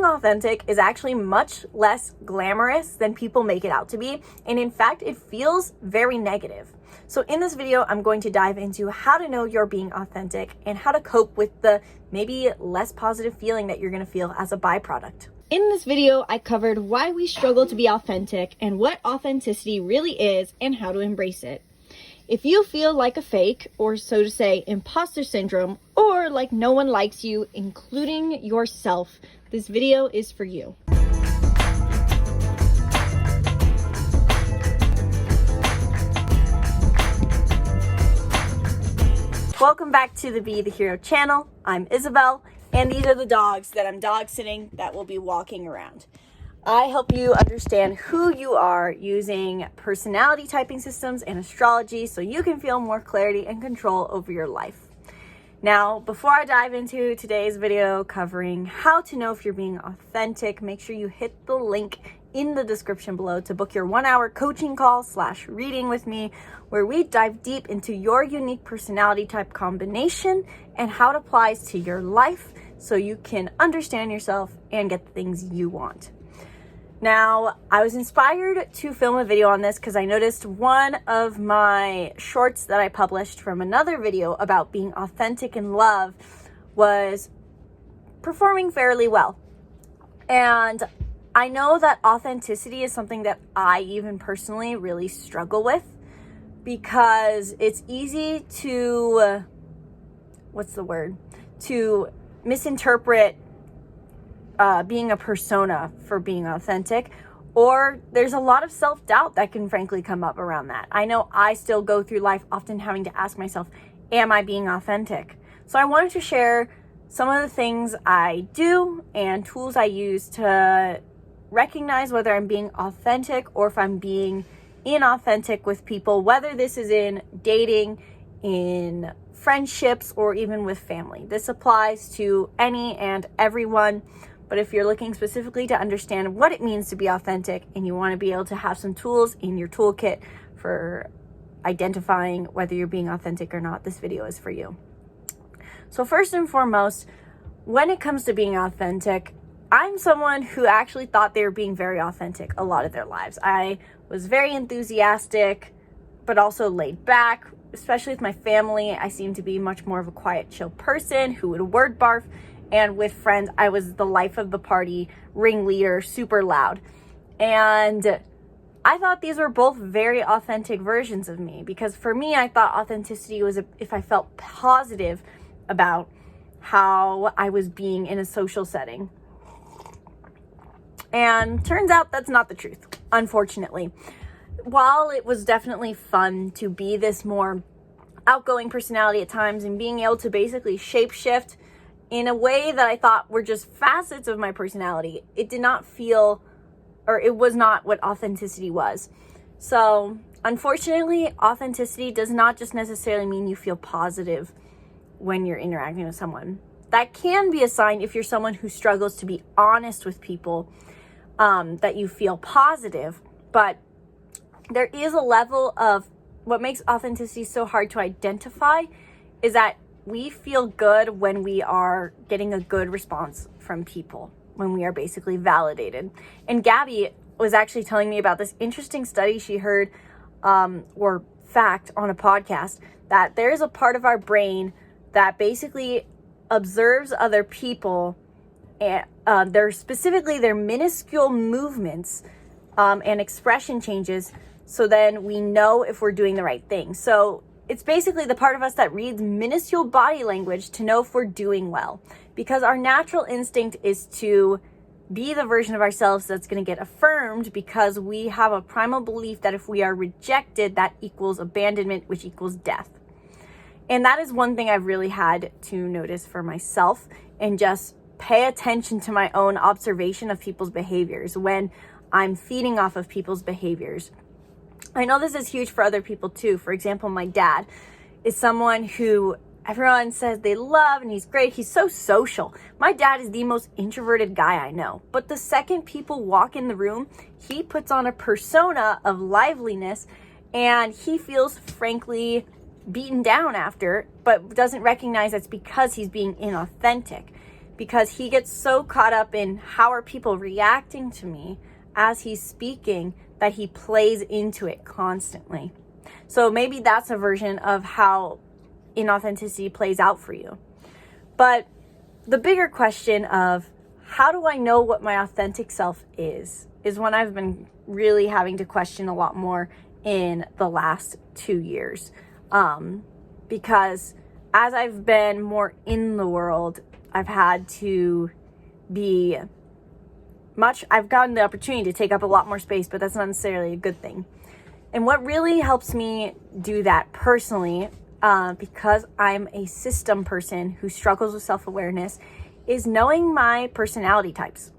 being authentic is actually much less glamorous than people make it out to be. And in fact, it feels very negative. So in this video, I'm going to dive into how to know you're being authentic and how to cope with the maybe less positive feeling that you're going to feel as a byproduct. In this video, I covered why we struggle to be authentic and what authenticity really is and how to embrace it. If you feel like a fake, or so to say, imposter syndrome, or like no one likes you, including yourself, this video is for you. Welcome back to the Be the Hero channel. I'm Isabelle, and these are the dogs that I'm dog sitting that will be walking around. I help you understand who you are using personality typing systems and astrology so you can feel more clarity and control over your life. Now, before I dive into today's video covering how to know if you're being authentic, make sure you hit the link in the description below to book your 1-hour coaching call / reading with me, where we dive deep into your unique personality type combination and how it applies to your life so you can understand yourself and get the things you want. Now, I was inspired to film a video on this because I noticed one of my shorts that I published from another video about being authentic in love was performing fairly well. And I know that authenticity is something that I even personally really struggle with because it's easy to, to misinterpret being a persona for being authentic, or there's a lot of self-doubt that can frankly come up around that. I know I still go through life often having to ask myself, am I being authentic? So I wanted to share some of the things I do and tools I use to recognize whether I'm being authentic or if I'm being inauthentic with people, whether this is in dating, in friendships, or even with family. This applies to any and everyone. But if you're looking specifically to understand what it means to be authentic and you want to be able to have some tools in your toolkit for identifying whether you're being authentic or not, this video is for you. So first and foremost, when it comes to being authentic, I'm someone who actually thought they were being very authentic a lot of their lives. I was very enthusiastic, but also laid back, especially with my family. I seemed to be much more of a quiet, chill person who would word barf. And with friends, I was the life of the party, ringleader, super loud. And I thought these were both very authentic versions of me, because for me, I thought authenticity was if I felt positive about how I was being in a social setting. And turns out that's not the truth, unfortunately. While it was definitely fun to be this more outgoing personality at times and being able to basically shapeshift in a way that I thought were just facets of my personality, it did not feel, or it was not what authenticity was. So unfortunately, authenticity does not just necessarily mean you feel positive when you're interacting with someone. That can be a sign if you're someone who struggles to be honest with people, that you feel positive. But there is a level of what makes authenticity so hard to identify is that we feel good when we are getting a good response from people, when we are basically validated. And Gabby was actually telling me about this interesting study she heard, or fact on a podcast, that there is a part of our brain that basically observes other people and their minuscule movements and expression changes, so then we know if we're doing the right thing. So it's basically the part of us that reads minuscule body language to know if we're doing well, because our natural instinct is to be the version of ourselves that's going to get affirmed, because we have a primal belief that if we are rejected, that equals abandonment, which equals death. And that is one thing I've really had to notice for myself and just pay attention to my own observation of people's behaviors when I'm feeding off of people's behaviors. I know this is huge for other people too. For example, my dad is someone who everyone says they love and he's great. He's so social. My dad is the most introverted guy I know. But the second people walk in the room, he puts on a persona of liveliness and he feels frankly beaten down after, but doesn't recognize that's because he's being inauthentic. because he gets so caught up in how are people reacting to me as he's speaking that he plays into it constantly. So maybe that's a version of how inauthenticity plays out for you. But the bigger question of how do I know what my authentic self is one I've been really having to question a lot more in the last 2 years. Because as I've been more in the world, I've had to be I've gotten the opportunity to take up a lot more space, but that's not necessarily a good thing. And what really helps me do that personally, because I'm a system person who struggles with self-awareness, is knowing my personality types.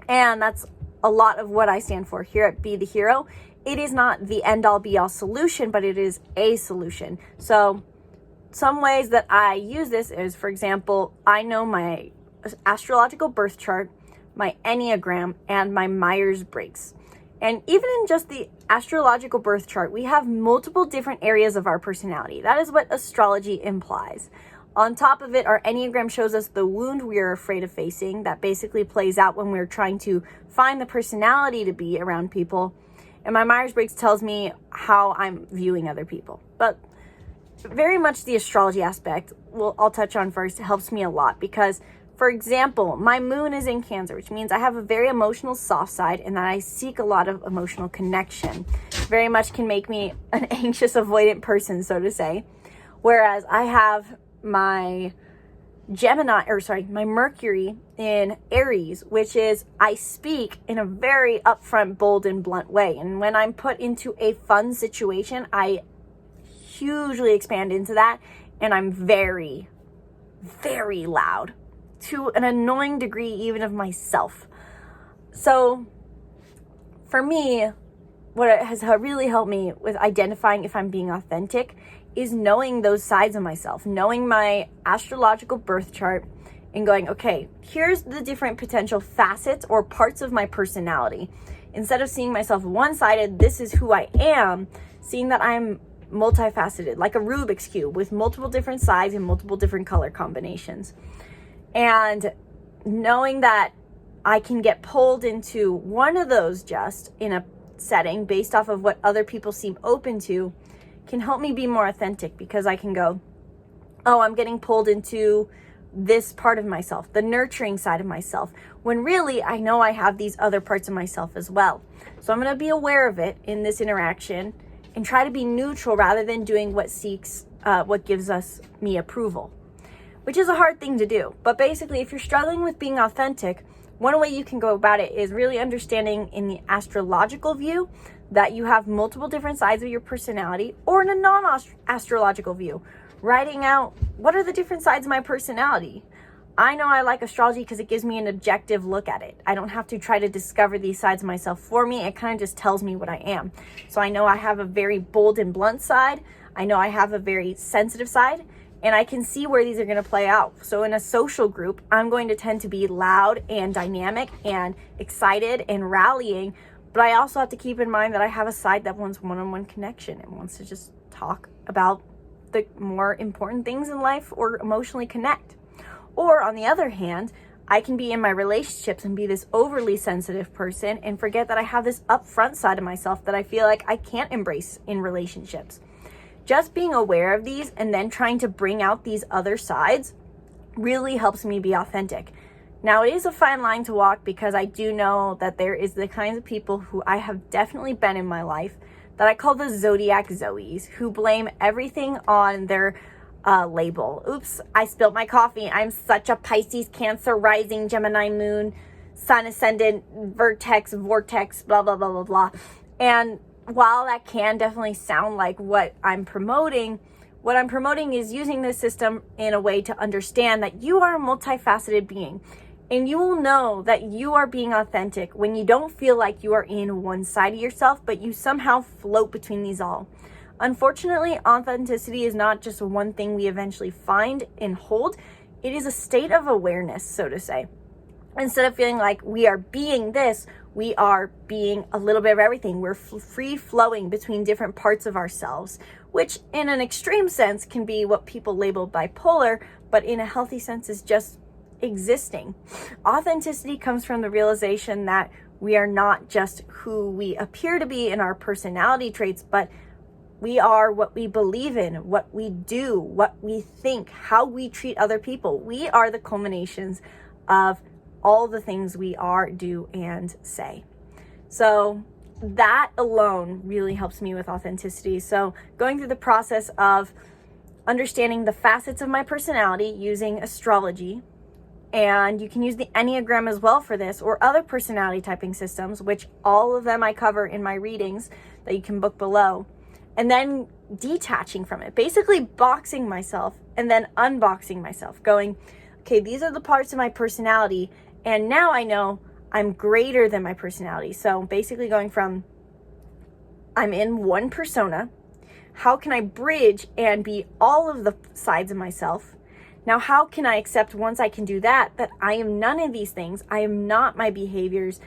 And that's a lot of what I stand for here at Be the Hero. It is not the end-all be-all solution, but it is a solution. So some ways that I use this is, for example, I know my astrological birth chart, my Enneagram, and my Myers-Briggs. And even in just the astrological birth chart, we have multiple different areas of our personality. That is what astrology implies. On top of it, our Enneagram shows us the wound we are afraid of facing. That basically plays out when we're trying to find the personality to be around people. And my Myers-Briggs tells me how I'm viewing other people. But very much the astrology aspect, I'll touch on first, helps me a lot because, for example, my moon is in Cancer, which means I have a very emotional soft side and that I seek a lot of emotional connection. Very much can make me an anxious, avoidant person, so to say. Whereas I have my my Mercury in Aries, which is I speak in a very upfront, bold, and blunt way. And when I'm put into a fun situation, I hugely expand into that, and I'm very, very loud to an annoying degree, even of myself. So for me, what has really helped me with identifying if I'm being authentic is knowing those sides of myself, knowing my astrological birth chart and going, okay, here's the different potential facets or parts of my personality. Instead of seeing myself one-sided, this is who I am, seeing that I'm multifaceted, like a Rubik's Cube with multiple different sides and multiple different color combinations. And knowing that I can get pulled into one of those just in a setting based off of what other people seem open to can help me be more authentic, because I can go, oh, I'm getting pulled into this part of myself, the nurturing side of myself, when really I know I have these other parts of myself as well. So I'm going to be aware of it in this interaction and try to be neutral rather than doing what gives me approval, which is a hard thing to do. But basically, if you're struggling with being authentic, one way you can go about it is really understanding in the astrological view that you have multiple different sides of your personality, or in a non-astrological view, writing out what are the different sides of my personality. I know I like astrology because it gives me an objective look at it. I don't have to try to discover these sides of myself for me. It kind of just tells me what I am. So I know I have a very bold and blunt side. I know I have a very sensitive side, and I can see where these are going to play out. So in a social group, I'm going to tend to be loud and dynamic and excited and rallying, but I also have to keep in mind that I have a side that wants one-on-one connection and wants to just talk about the more important things in life or emotionally connect. Or on the other hand, I can be in my relationships and be this overly sensitive person and forget that I have this upfront side of myself that I feel like I can't embrace in relationships. Just being aware of these and then trying to bring out these other sides really helps me be authentic. Now, it is a fine line to walk, because I do know that there is the kinds of people who I have definitely been in my life that I call the Zodiac Zoes, who blame everything on their label. Oops, I spilled my coffee. I'm such a Pisces, Cancer, rising, Gemini moon, sun ascendant, vortex, blah, blah, blah, blah, blah. And while that can definitely sound like what I'm promoting is using this system in a way to understand that you are a multifaceted being. And you will know that you are being authentic when you don't feel like you are in one side of yourself, but you somehow float between these all. Unfortunately, authenticity is not just one thing we eventually find and hold. It is a state of awareness, so to say. Instead of feeling like we are being this, we are being a little bit of everything. We're free flowing between different parts of ourselves, which in an extreme sense can be what people label bipolar, but in a healthy sense is just existing. Authenticity comes from the realization that we are not just who we appear to be in our personality traits, but we are what we believe in, what we do, what we think, how we treat other people. We are the culminations of all the things we are, do, and say. So that alone really helps me with authenticity. So going through the process of understanding the facets of my personality using astrology, and you can use the Enneagram as well for this, or other personality typing systems, which all of them I cover in my readings that you can book below. And then detaching from it, basically boxing myself and then unboxing myself, going, okay, these are the parts of my personality, and now I know I'm greater than my personality. So basically going from, I'm in one persona, how can I bridge and be all of the sides of myself? Now, how can I accept, once I can do that, that I am none of these things? I am not my behaviors.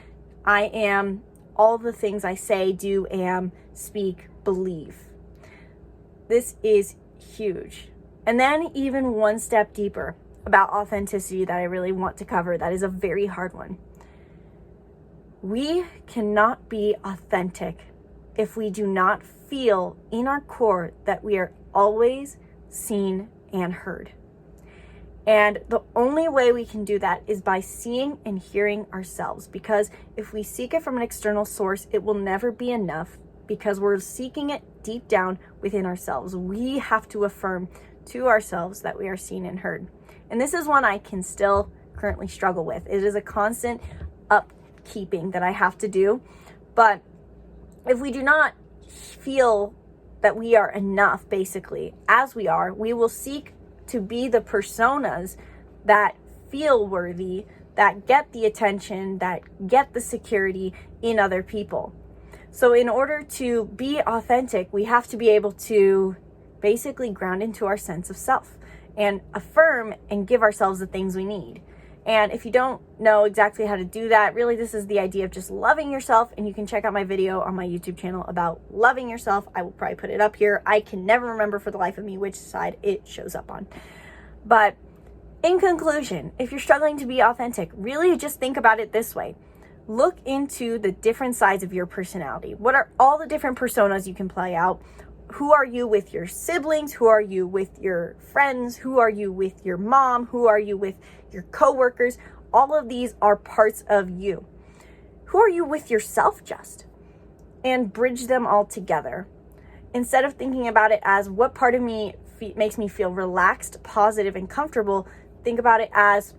I am all the things I say, do, am, speak, believe. This is huge. And then even one step deeper about authenticity that I really want to cover, that is a very hard one. We cannot be authentic if we do not feel in our core that we are always seen and heard. And the only way we can do that is by seeing and hearing ourselves, because if we seek it from an external source, it will never be enough, because we're seeking it deep down within ourselves. We have to affirm to ourselves that we are seen and heard. And this is one I can still currently struggle with. It is a constant upkeeping that I have to do. But if we do not feel that we are enough, basically, as we are, we will seek to be the personas that feel worthy, that get the attention, that get the security in other people. So in order to be authentic, we have to be able to basically ground into our sense of self and affirm and give ourselves the things we need. And if you don't know exactly how to do that, really this is the idea of just loving yourself. And you can check out my video on my YouTube channel about loving yourself. I will probably put it up here. I can never remember for the life of me which side it shows up on. But in conclusion, if you're struggling to be authentic, really just think about it this way. Look into the different sides of your personality. What are all the different personas you can play out? Who are you with your siblings? Who are you with your friends? Who are you with your mom? Who are you with your coworkers? All of these are parts of you. Who are you with yourself just? And bridge them all together. Instead of thinking about it as what part of me makes me feel relaxed, positive, and comfortable, think about it as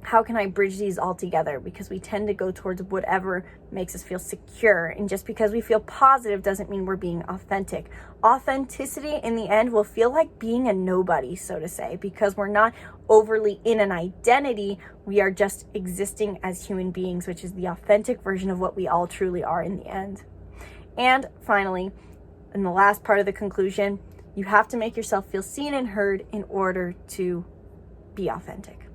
how can I bridge these all together? Because we tend to go towards whatever makes us feel secure. And just because we feel positive doesn't mean we're being authentic. Authenticity in the end will feel like being a nobody, so to say, because we're not overly in an identity. We are just existing as human beings, which is the authentic version of what we all truly are in the end. And finally, in the last part of the conclusion, you have to make yourself feel seen and heard in order to be authentic.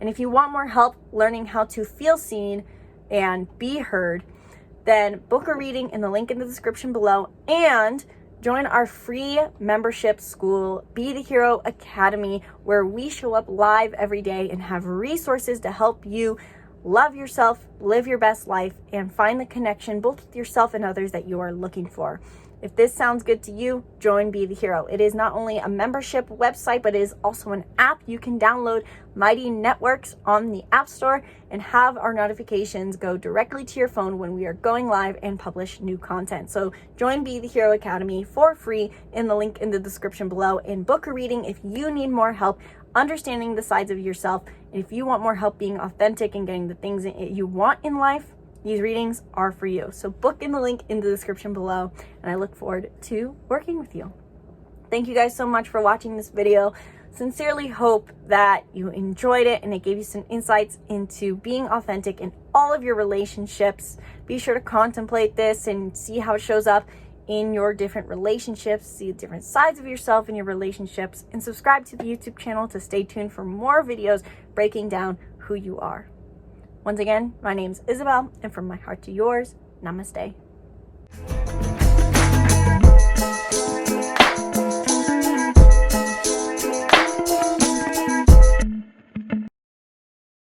And if you want more help learning how to feel seen and be heard, then book a reading in the link in the description below and join our free membership school, Be the Hero Academy, where we show up live every day and have resources to help you love yourself, live your best life, and find the connection both with yourself and others that you are looking for. If this sounds good to you, join Be the Hero. It is not only a membership website, but it is also an app. You can download Mighty Networks on the App Store and have our notifications go directly to your phone when we are going live and publish new content. So join Be the Hero Academy for free in the link in the description below, and book a reading if you need more help understanding the sides of yourself. And if you want more help being authentic and getting the things that you want in life, these readings are for you. So book in the link in the description below, and I look forward to working with you. Thank you guys so much for watching this video. Sincerely hope that you enjoyed it and it gave you some insights into being authentic in all of your relationships. Be sure to contemplate this and see how it shows up in your different relationships, see the different sides of yourself in your relationships, and subscribe to the YouTube channel to stay tuned for more videos breaking down who you are. Once again, my name's Isabelle, and from my heart to yours, namaste.